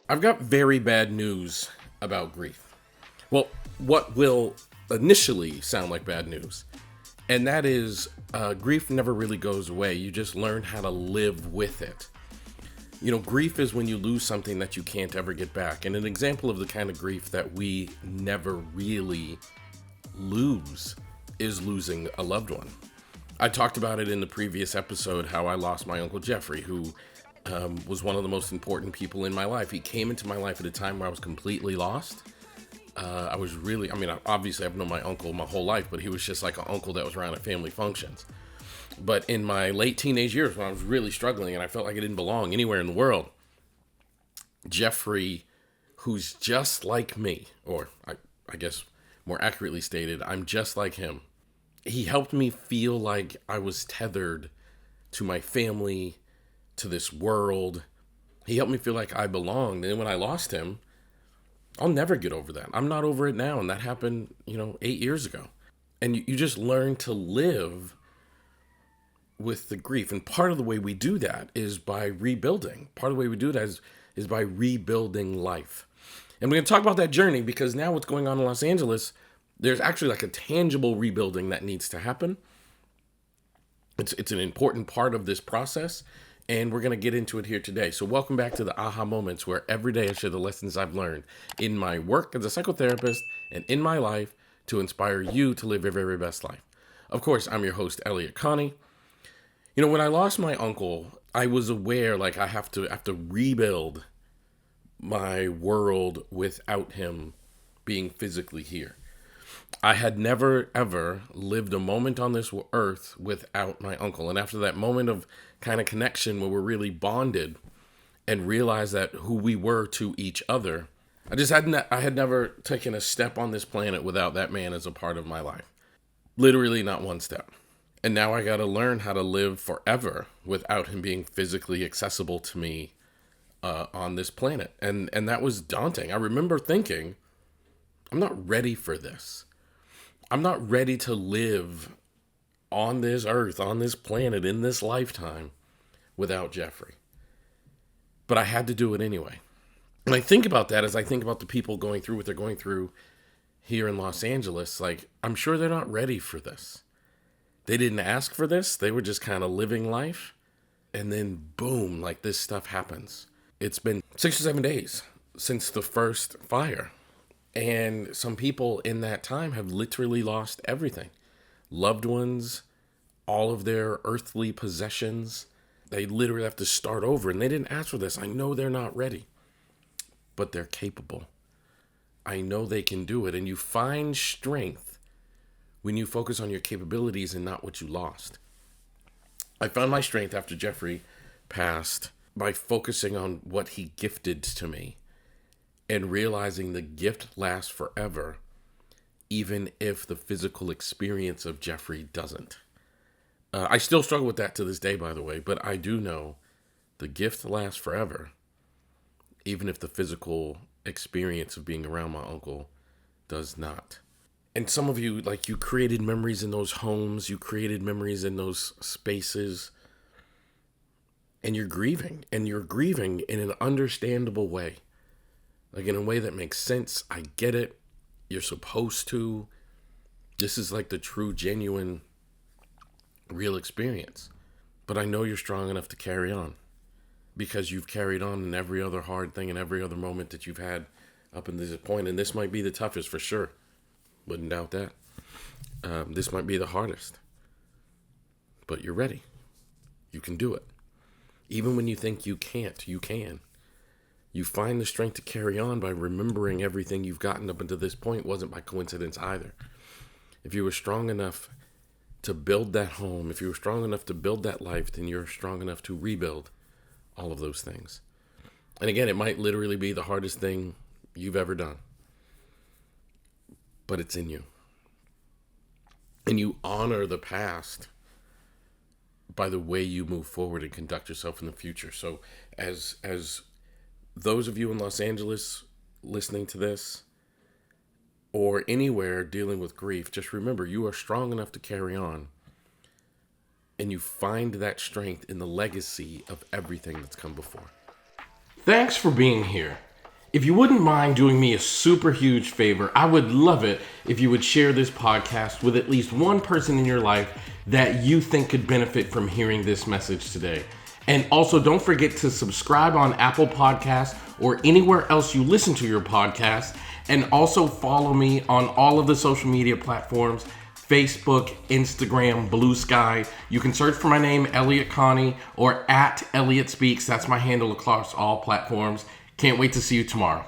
I've got very bad news about grief. Well, what will initially sound like bad news, and that is grief never really goes away. You just learn how to live with it. Grief is when you lose something that you can't ever get back. And an example of the kind of grief that we never really lose is losing a loved one. I talked about it in the previous episode, how I lost my Uncle Jeffrey, who was one of the most important people in my life. He came into my life at a time where I was completely lost. Obviously I've known my uncle my whole life, but he was just like an uncle that was around at family functions. But in my late teenage years, when I was really struggling and I felt like I didn't belong anywhere in the world, Jeffrey, who's just like me, or I guess more accurately stated, I'm just like him. He helped me feel like I was tethered to my family, to this world. He helped me feel like I belonged. And then when I lost him, I'll never get over that. I'm not over it now. And that happened, 8 years ago. And you just learn to live with the grief. And part of the way we do that is by rebuilding. Part of the way we do that is by rebuilding life. And we're going to talk about that journey because now what's going on in Los Angeles, there's actually like a tangible rebuilding that needs to happen. It's an important part of this process, and we're going to get into it here today. So welcome back to the Aha Moments, where every day I share the lessons I've learned in my work as a psychotherapist and in my life to inspire you to live your very best life. Of course, I'm your host, Elliott Connie. When I lost my uncle, I was aware like I have to rebuild my world without him being physically here. I had never, ever lived a moment on this earth without my uncle. And after that moment of kind of connection where we're really bonded and realized that who we were to each other, I had never taken a step on this planet without that man as a part of my life. Literally not one step. And now I got to learn how to live forever without him being physically accessible to me on this planet. And that was daunting. I remember thinking, I'm not ready for this. I'm not ready to live on this earth, on this planet, in this lifetime without Jeffrey. But I had to do it anyway. And I think about that as I think about the people going through what they're going through here in Los Angeles. Like, I'm sure they're not ready for this. They didn't ask for this. They were just kind of living life. And then boom, like this stuff happens. It's been 6 or 7 days since the first fire. And some people in that time have literally lost everything. Loved ones, all of their earthly possessions. They literally have to start over. And they didn't ask for this. I know they're not ready. But they're capable. I know they can do it. And you find strength when you focus on your capabilities and not what you lost. I found my strength after Jeffrey passed by focusing on what he gifted to me and realizing the gift lasts forever, even if the physical experience of Jeffrey doesn't. I still struggle with that to this day, by the way, but I do know the gift lasts forever, even if the physical experience of being around my uncle does not. And some of you, like, you created memories in those homes, you created memories in those spaces, and you're grieving in an understandable way. Like, in a way that makes sense. I get it. You're supposed to. This is like the true, genuine, real experience. But I know you're strong enough to carry on. Because you've carried on in every other hard thing and every other moment that you've had up until this point. And this might be the toughest for sure. Wouldn't doubt that. This might be the hardest. But you're ready. You can do it. Even when you think you can't, you can. You find the strength to carry on by remembering everything you've gotten up until this point wasn't by coincidence either. If you were strong enough to build that home, if you were strong enough to build that life, then you're strong enough to rebuild all of those things. And again, it might literally be the hardest thing you've ever done. But it's in you. And you honor the past by the way you move forward and conduct yourself in the future. So as those of you in Los Angeles listening to this, or anywhere dealing with grief, just remember you are strong enough to carry on. And you find that strength in the legacy of everything that's come before. Thanks for being here. If you wouldn't mind doing me a super huge favor, I would love it if you would share this podcast with at least one person in your life that you think could benefit from hearing this message today. And also, don't forget to subscribe on Apple Podcasts or anywhere else you listen to your podcast. And also follow me on all of the social media platforms: Facebook, Instagram, Blue Sky. You can search for my name, Elliott Connie, or at Elliott Speaks. That's my handle across all platforms. Can't wait to see you tomorrow.